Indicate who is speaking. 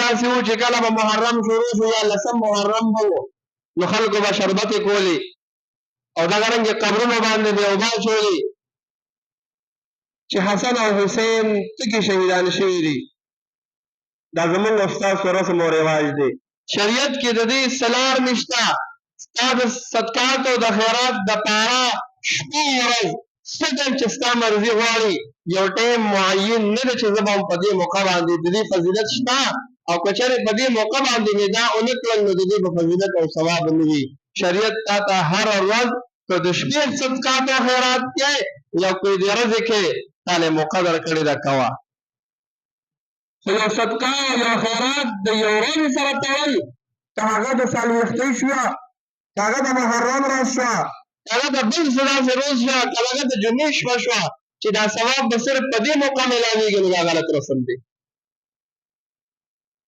Speaker 1: داسې وو چې کله به محرم شروع شو یا لسم محرم به و نو خلکو به شربتې کولې او دغه رنګې قبرونو باندې به اوبه اچولې چې حسن او حسین ټکي شهیدان شوي دي. دا زمونږ ستاسو رسم او رواج دی. شریعت کې د دې سلار نشته. ستا د صدقات او د خیرات دپاره شپه ورځ څه ډول چې ستا مرضي غواړي یو ټایم معین نه ده چې زه به هم په دې موقع باندې د دې فضیلت شته او که چېرې په دې موقع باندې مې دا ونه کړل نو د دې به فضیلت او ثواب نه وي. شریعت تا ته هره ورځ که د شپې صدقات او خیرات کې یا کوئی د ورځې کې تا له موقع درکړې ده کوه. خو یو صدقه او یو خیرات د یو ورځې سره تړل که هغه د څلوېښتۍ شوه که هغه د محرم ورځ شوه که هغه د بل څه داسې روز شوه که هغه د جمعې شپه شوه چې دا ثواب به صرف په دې موقع میلاویږي نو دا غلط رسم دی.